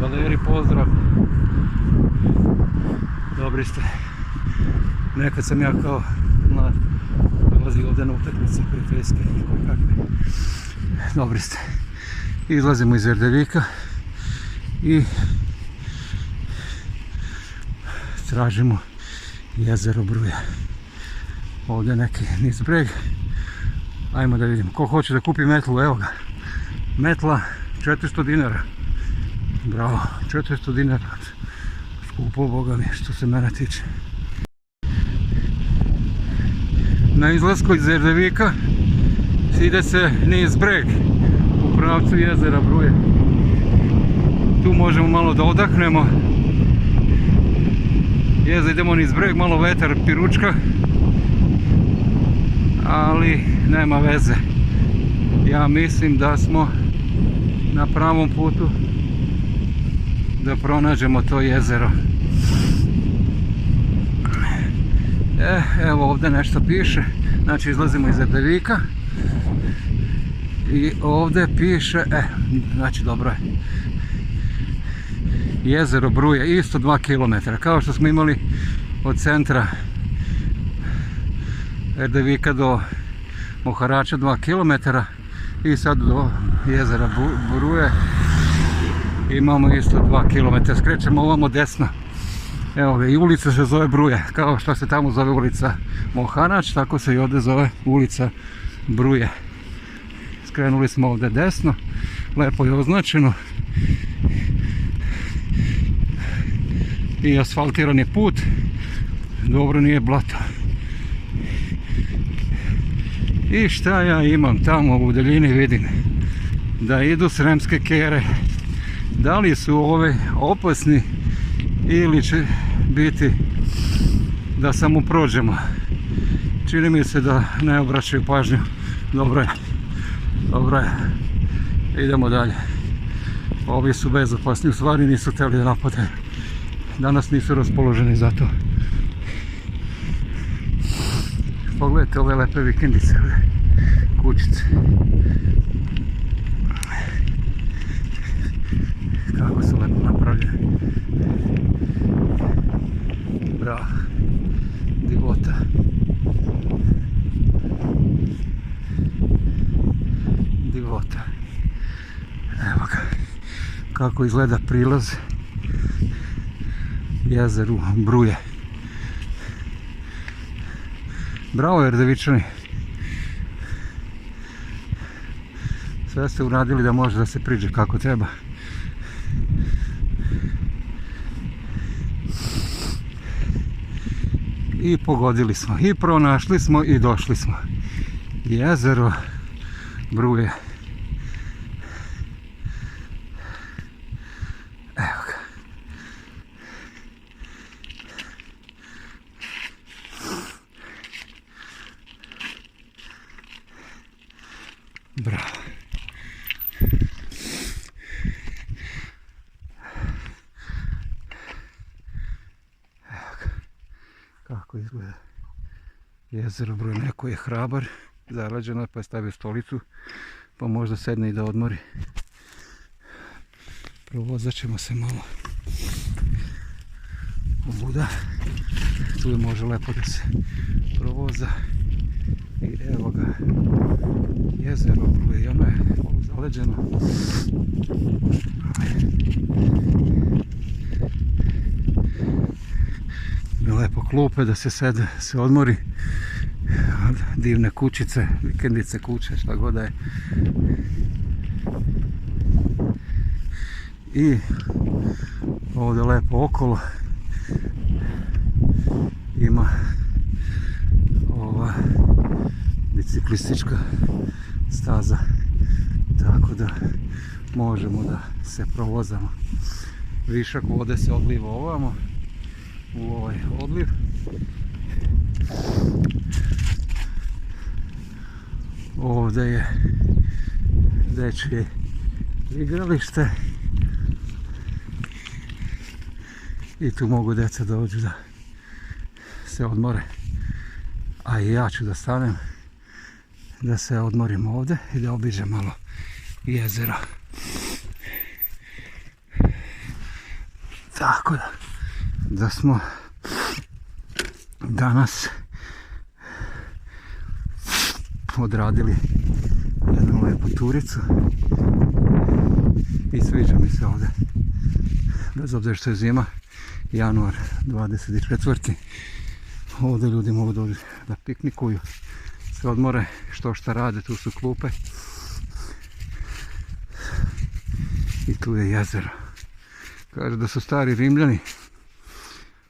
Valeri, pozdrav. Dobri ste. Nekad sam ja kao mlad dolazio ovdje na utakmice prijateljske. Dobri ste. Izlazimo iz Erdevika i tražimo jezero Bruje. Ovdje neki niz breg. Ajmo da vidimo. Ko hoće da kupi metlu, evo ga. Metla 400 dinara. Bravo, 400 dinara. Skupo, boga mi, što se mene tiče. Na izlasku iz Erdevika ide se niz breg u pravcu jezera Bruje. Tu možemo malo da odahnemo. Idemo niz breg, malo vetar piručka. Ali nema veze. Ja mislim da smo na pravom putu da pronađemo to jezero. Evo ovdje nešto piše. Znači izlazimo iz Erdevika i ovdje piše, znači dobro je. Jezero Bruje, isto 2 km, kao što smo imali od centra Erdevika do Moharača 2 km i sad do jezera Bruje imamo isto 2 km. Skrećemo ovamo desno. Evo ga, i ulica se zove Bruje, kao što se tamo zove ulica Moharač, tako se i ovdje zove ulica Bruje. Skrenuli smo ovdje desno, lepo je označeno i asfaltiran je put, dobro nije blato. I šta ja imam tamo u daljini, vidim da idu sremske kere. Da li su ove opasni ili će biti da samo prođemo? Čini mi se da ne obraćaju pažnju. Dobro je. Dobro je. Idemo dalje. Ovi su bezopasni, u stvari nisu htjeli da napade. Danas nisu raspoloženi za to. Pogledajte ove lepe vikendice, kućice. Kako su lepo napravljene. Bravo. Divota. Divota. Evo ga. Kako izgleda prilaz jezeru Bruje. Bravo, Erdevičani. Sve ste uradili da može da se priđe kako treba. I pogodili smo, i pronašli smo, i došli smo. Jezero Bruje. Evo ga. Bravo. Kako izgleda jezero Bruje. Neko je hrabar, zaleđeno, pa je stavio stolicu, pa možda sedne i da odmori. Provozat ćemo se malo ovuda. Tu je može lepo da se provoza. I evo ga, jezero Bruje. I ono je malo zaleđeno. Lepo klupe da se sede, se odmori. Divne kućice, vikendice, kuće, šta god da je. I ovdje lepo okolo ima ova biciklistička staza, tako da možemo da se provozamo. Višak vode se odliva ovamo u ovaj odliv. Ovdje je dečje igralište i tu mogu djeca dođu da se odmore, a i ja ću da stanem da se odmorim ovdje i da obiđem malo jezera. Tako da smo danas odradili jednu lepu turicu i sviđa mi se ovdje, bez obzira što je zima, januar 24. Ovdje ljudi mogu doći da piknikuju, se odmore, što šta rade, tu su klupe i tu je jezero. Kaže da su stari Rimljani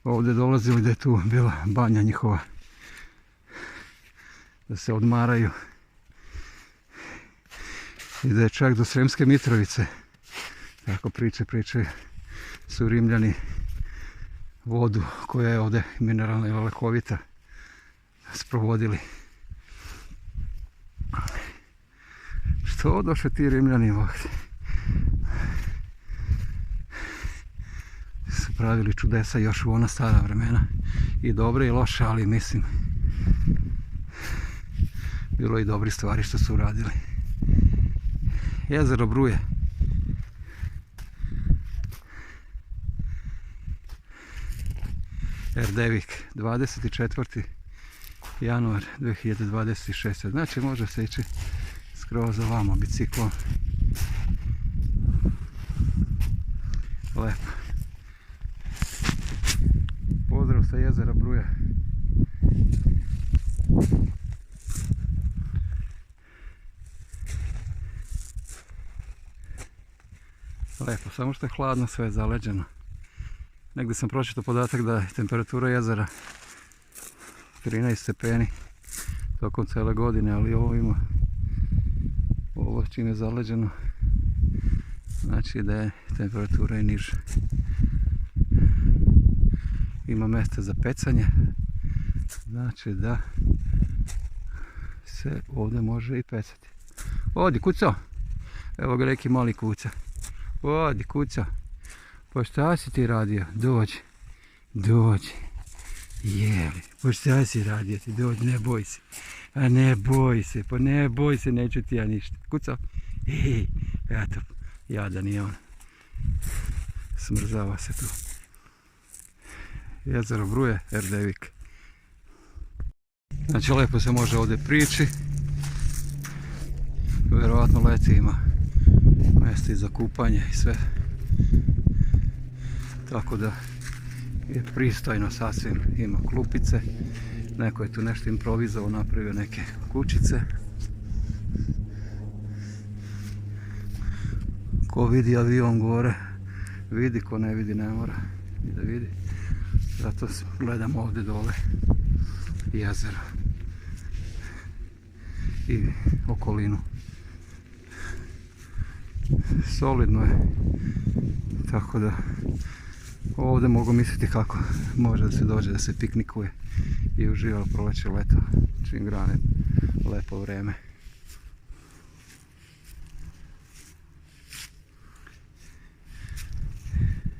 ovdje dolazili, da je tu bila banja njihova, da se odmaraju i da je čak do Sremske Mitrovice, tako pričaju, su Rimljani vodu koja je ovdje mineralna i lekovita sprovodili. Što došli ti Rimljani ovdje? Su pravili čudesa još u ona stara vremena, i dobre i loše, ali mislim bilo i dobri stvari što su uradili. Jezero Bruje. Erdevik, 24. januar 2026. Znači može se ići skroz ovamo biciklom. Lepo. Pozdrav sa jezera Bruje. Lepo, samo što je hladno, sve je zaleđeno. Negdje sam pročitao podatak da je temperatura jezera 13 stepeni tokom cele godine, ali ovo ima, ovo čim je zaleđeno, znači da je temperatura i niža. Ima mjesta za pecanje, znači da se ovdje može i pecati. Odi kuco, evo ga neki mali kuca. Odi kuca, pa šta si ti radio? Dođi, Jeli, pa šta si radio ti, dođi, ne boj se. A ne boj se, pa ne boj se, neću ti ja ništa. Kucao? Eto, jadan je on. Smrzava se tu. Jezero Bruje, Erdevik. Znači lepo se može ovdje prići. Vjerovatno leti ima mjesta i za kupanje i sve. Tako da je pristojno sasvim, ima klupice. Neko je tu nešto improvizovao, napravio neke kućice. Ko vidi avion gore, vidi, ko ne vidi ne mora i da vidi. Zato gledam ovdje dole jezero i okolinu. Solidno je, tako da ovdje mogu misliti kako može da se dođe, da se piknikuje i uživa proleće leto, čim grane lepo vreme.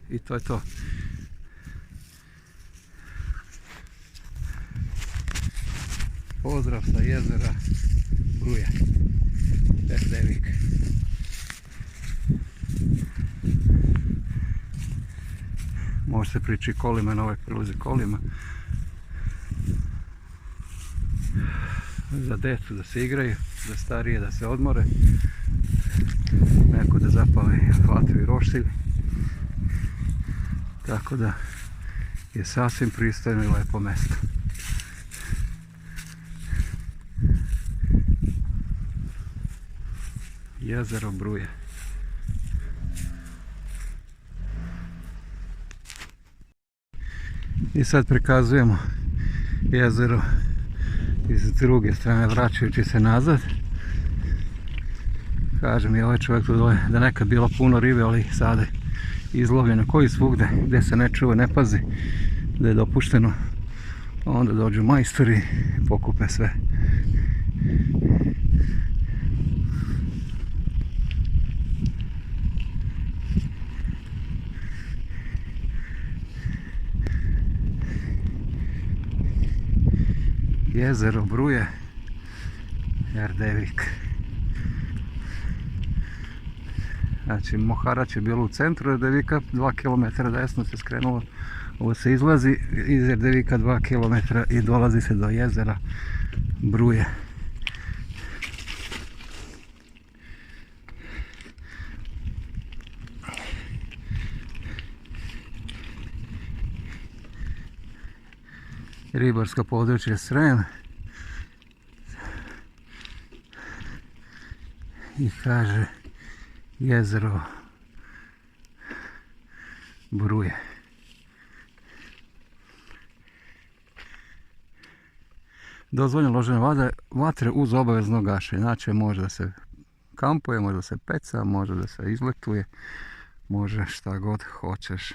I to je to. Pozdrav sa jezera Bruje, Erdevik. Može se prići kolima, na ovaj prilazi kolima. Za djecu da se igraju, za starije da se odmore. Neko da zapali vatru i roštilj. Tako da je sasvim pristojno i lepo mjesto. Jezero Bruje. I sad prikazujemo jezero iz druge strane, vraćajući se nazad. Kaže mi ovaj čovjek tu dole da nekad bilo puno ribe, ali sada je izlovljeno koji svugde, gdje se ne čuva, ne pazi da je dopušteno. Onda dođu majstori i pokupe sve. Jezero Bruje, Erdevik. Znači Moharać je bilo u centru Erdevika, 2 km desno se skrenulo. Ovo se izlazi iz Erdevika 2 km i dolazi se do jezera Bruje. Ribarsko područje Srem. I kaže jezero Bruje. Dozvoljeno loženje vatre uz obavezno gašenje. Znači može da se kampuje, može da se peca, može da se izletuje, može šta god hoćeš.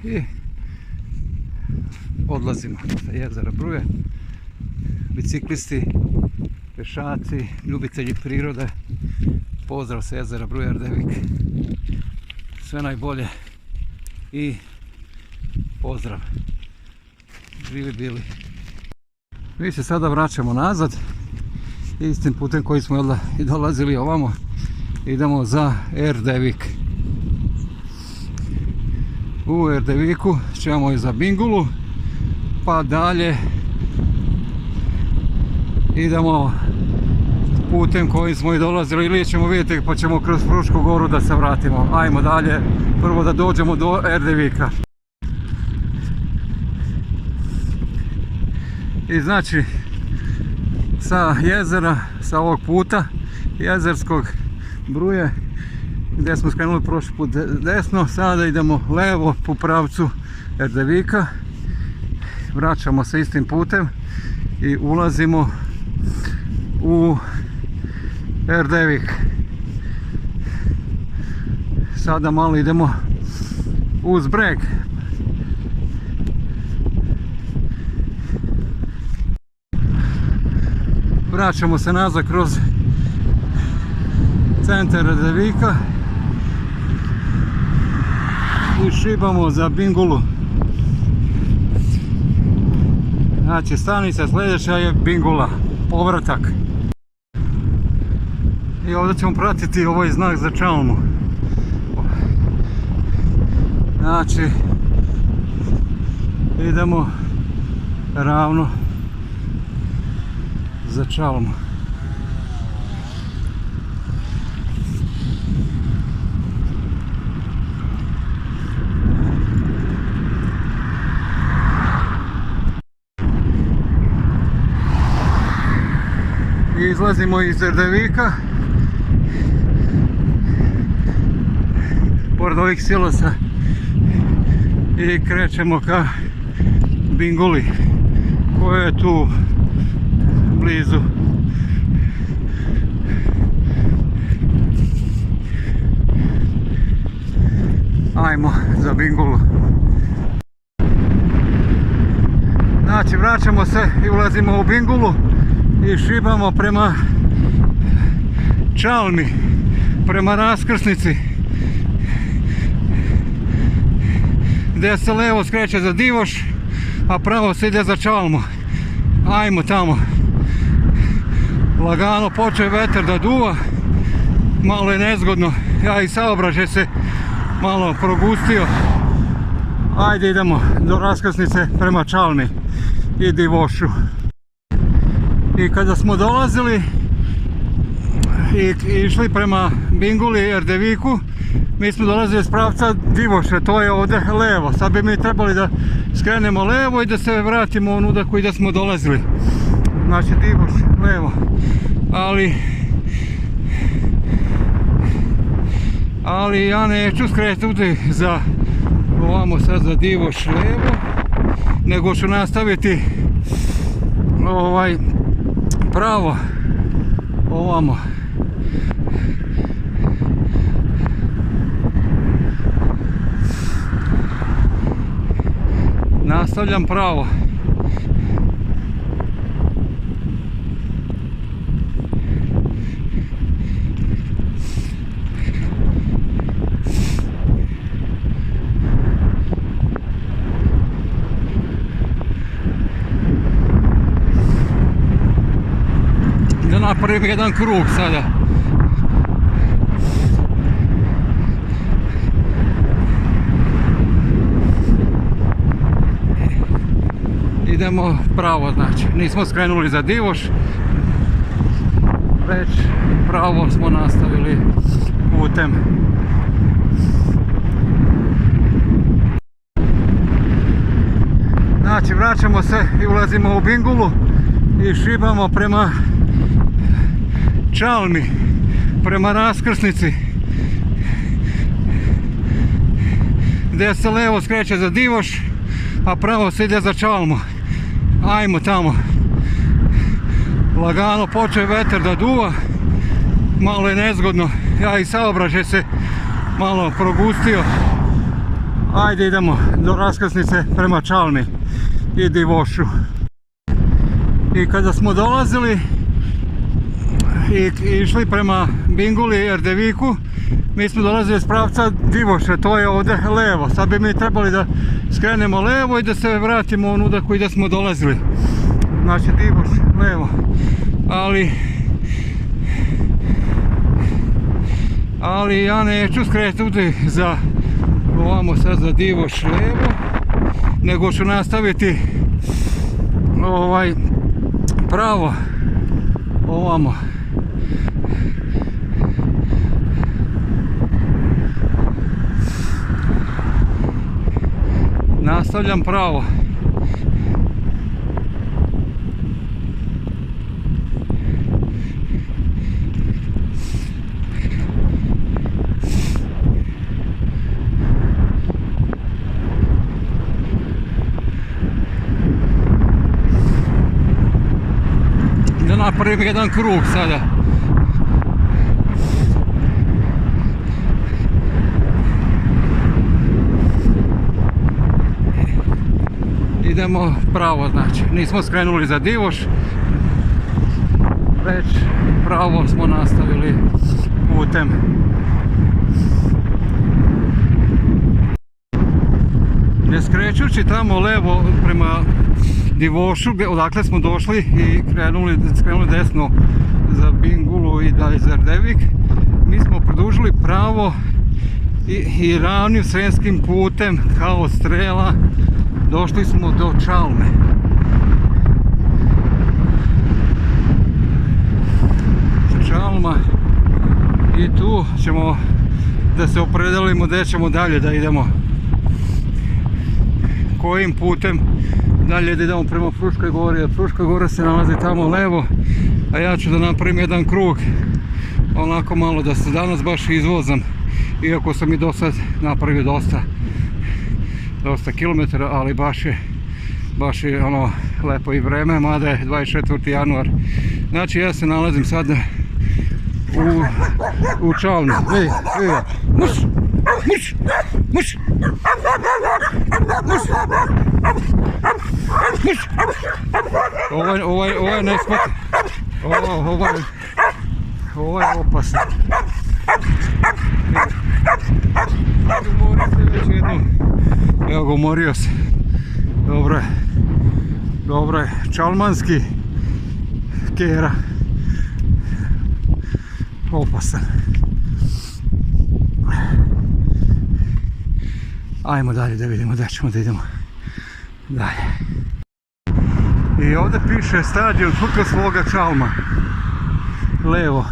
I odlazimo sa jezera Bruje. Biciklisti, pešaci, ljubitelji prirode, pozdrav sa jezera Bruje, Erdevik. Sve najbolje i pozdrav. Živi bili. Mi se sada vraćamo nazad istim putem koji smo i dolazili ovamo. Idemo za Erdevik. U Erdeviku ćemo i za Bingulu, pa dalje idemo putem kojim smo i dolazili, ili ćemo vidjeti pa ćemo kroz Frušku goru da se vratimo. Ajmo dalje, prvo da dođemo do Erdevika. I znači sa jezera, sa ovog puta jezerskog Bruje, gdje smo skrenuli prošli put desno, sada idemo levo po pravcu Erdevika. Vraćamo se istim putem i ulazimo u Erdevik. Sada malo idemo uz breg. Vraćamo se nazad kroz centar Erdevika i šibamo za Bingulu. Znači stanica sljedeća je Bingula, povratak. I ovdje ćemo pratiti ovaj znak za čalmu. Znači idemo ravno za čalmu. I izlazimo iz Erdevika pored ovih silosa i krećemo ka Binguli koja je tu blizu. Ajmo za Bingulu. Znači vraćamo se i ulazimo u Bingulu i šibamo prema čalmi, prema raskrsnici gdje se levo skreće za Divoš, a pravo se ide za čalmu. Ajmo tamo. Lagano počeo vetar da duva, malo je nezgodno, ja i saobraćaj se malo progustio. Ajde idemo do raskrsnice prema čalmi i Divošu. I kada smo dolazili i išli prema Binguli i Erdeviku, mi smo dolazili iz pravca Divoša, to je ovdje levo. Sad bi mi trebali da skrenemo levo i da se vratimo onuda koji da smo dolazili. Znači Divoš levo. Ali ja neću skrenuti za ovamo sad za Divoš levo, nego ću nastaviti pravo ovamo. Nastavljam pravo. Da napravim jedan krug sada. Idemo pravo, znači nismo skrenuli za Divoš, već pravo smo nastavili putem. Znači vraćamo se i ulazimo u Bingulu i šibamo prema čalmi, prema raskrsnici gdje se levo skreće za Divoš, a pravo se ide za čalmu. Ajmo tamo. Lagano počeo vetar da duva, malo je nezgodno, ja i saobraćaj se malo progustio. Ajde idemo do raskrsnice prema čalmi i Divošu. I kada smo dolazili i išli prema Binguli i Erdeviku, mi smo dolazili iz pravca Divoša, to je ovdje levo. Sad bi mi trebali da skrenemo levo i da se vratimo onuda koji da smo dolazili. Znači Divoš levo. Ali ja neću skrenuti za ovamo sad za Divoš levo, nego ću nastaviti pravo ovamo. Nastavljam pravo. Da napravim jedan krug sada. Idemo pravo, znači nismo skrenuli za Divoš, već pravo smo nastavili putem. Ne skrećući tamo levo prema Divošu, odakle smo došli i skrenuli desno za Bingulu i dalje za Erdevik. Mi smo produžili pravo i ravnim sremskim putem kao strela došli smo do Čalme. Čalma, i tu ćemo da se opredelimo gdje ćemo dalje da idemo, kojim putem dalje da idemo prema Fruškoj gori, jer Fruška gora se nalazi tamo levo, a ja ću da napravim jedan krug, onako malo da se danas baš izvozam, iako sam i do sad napravio dosta kilometara, ali baš je ono lepo i vreme, mada je 24. januar. Znači ja se nalazim sad u Čalmi. Vidi ga, muš. Ovaj ne spati. Ovaj je opasan. Umorio se već jednom. Evo ga, umorio se. Dobro je. Čalmanski kera. Opasan. Ajmo dalje da vidimo gdje ćemo da idemo dalje. I ovdje piše stadion FK Sloga Čalma. Levo.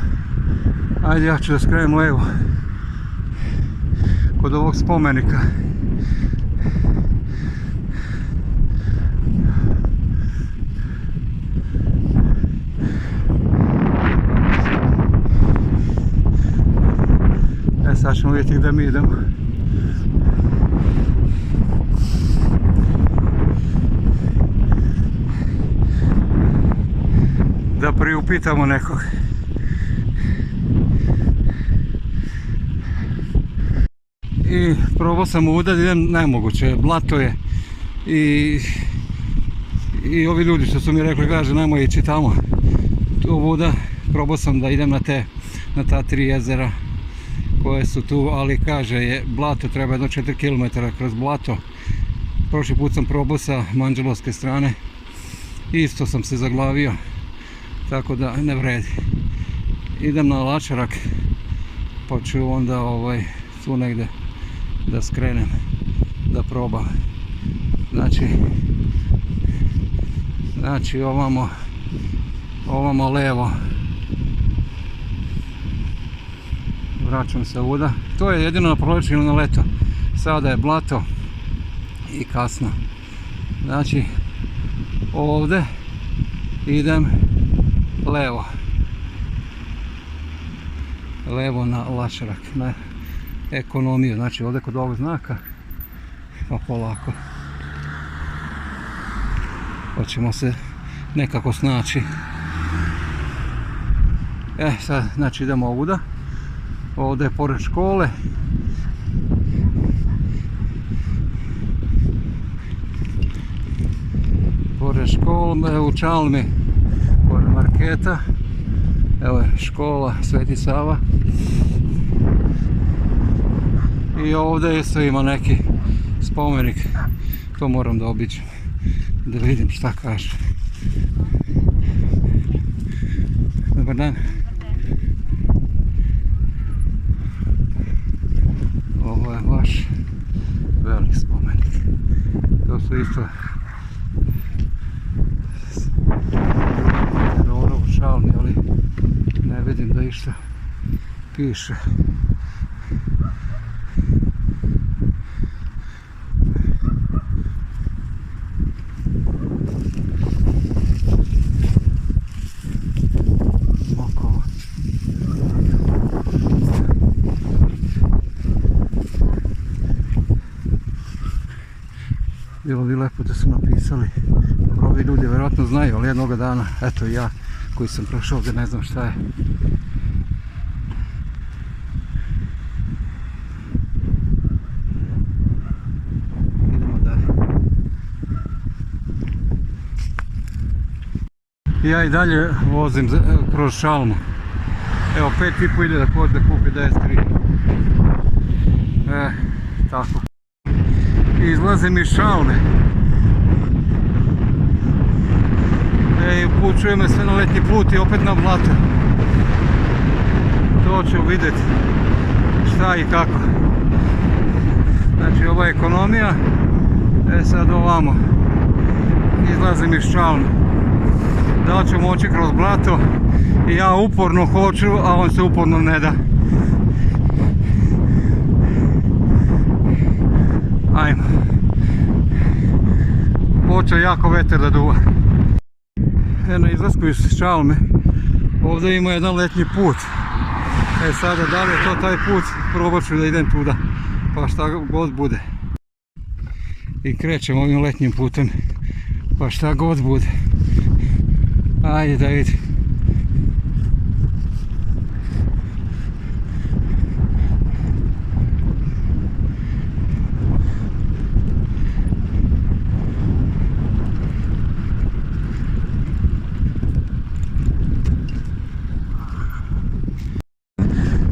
Ajde, ja ću da skrenem levo. Kod ovog spomenika. Sad ćemo vidjeti gdje mi idemo. Da priupitamo nekog. I probao sam udat, idem nemoguće, blato je. I ovi ljudi što su mi rekli, kaže nemoj ići tamo. Ovuda, probao sam da idem na ta 3 jezera koje su tu, ali kaže je blato, treba jedno 4 km kroz blato. Prošli put sam probao sa Manđelovske strane, isto sam se zaglavio, tako da ne vredi. Idem na Lačarak, pa ću onda tu negdje da skrenem, da probam. Znači ovamo levo. Vraćam se ovuda. To je jedino na proljeće ili na leto. Sada je blato i kasno. Znači ovdje idem levo. Levo na Lačarak, na ekonomiju. Znači ovdje kod ovog znaka, pa polako. Hoćemo se nekako snaći. Sad znači idemo ovuda. Ovdje je pored škole. Pored škole u Čalmi, pored marketa. Evo je škola Sveti Sava. I ovdje isto ima neki spomenik. To moram da obiđem, da vidim šta kaže. Dobar dan. Ovo je baš velik spomenik. To su isto dobro u Čalmi, ali ne vidim da išta piše. Bilo bi lepo da su napisali, ovi ljudi vjerojatno znaju, ali jednoga dana, eto ja koji sam prošao ovdje ne znam šta je. Idemo dalje. Ja i dalje vozim kroz Čalmu. Evo 5.500 kod da kupi DS3. Tako. Izlazim iz Čalme. Upućuje me sve na letnji put i opet na blato. To ću vidjeti šta i kako. Znači ova ekonomija, sad ovamo izlazim iz Čalme. Da li ću moći kroz blato i ja uporno hoću, a on se uporno ne da. Ajmo. Počeo jako veter da duva. Na izlasku iz Čalme ovdje ima jedan letnji put. Sada da li je to taj put, probat ću da idem tuda, pa šta god bude. I krećem ovim letnjim putem, pa šta god bude. Ajde da vidim.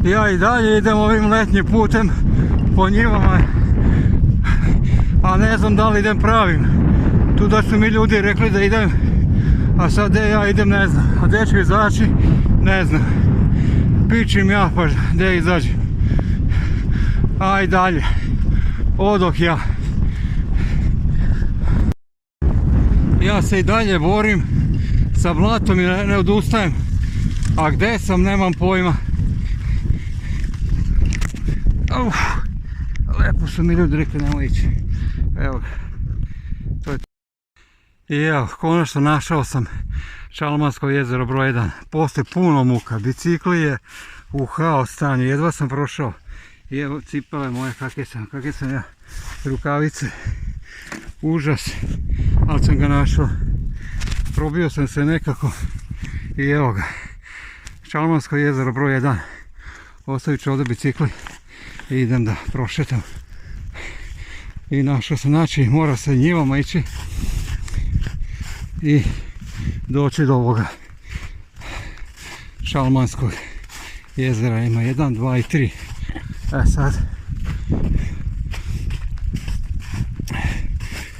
Ja i dalje idem ovim letnjim putem po njivama, a ne znam da li idem pravim. Tu da su mi ljudi rekli da idem, a sad gdje ja idem ne znam. A gdje ću izaći ne znam. Pičim ja pa gdje izađem. Aj dalje. Odoh ja. Ja se i dalje borim sa blatom i ne odustajem. A gdje sam nemam pojma. Lepo su mi ljudi rekli nemoj ići. Evo ga. To je to. I evo, konačno našao sam Čalmansko jezero broj 1. Poslije puno muka. Bicikli je u haos stanju. Jedva sam prošao. I evo cipele moje kakve sam ja. Rukavice. Užas. Ali sam ga našao. Probio sam se nekako. I evo ga. Čalmansko jezero broj 1. Ostavit ću ovdje bicikli. I idem da prošetam. I našao sam, znači mora se njivama ići i doći do ovoga Čalmanskog jezera. Ima 1, 2 i 3. Sad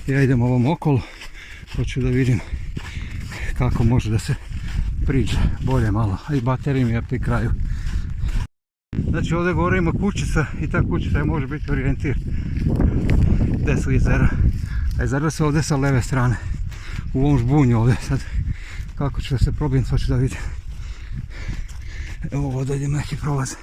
ja idem ovom okolo, hoću da vidim kako može da se priđe bolje malo, a i baterija mi je pri kraju. Znači ovdje gore ima kućica i ta kućica može biti orijentir gdje su jezera. A jezera su ovdje sa leve strane, u ovom žbunju ovdje. Sad kako ću da se probijem, to ću da vidim. Evo ovdje idem neki prolaz.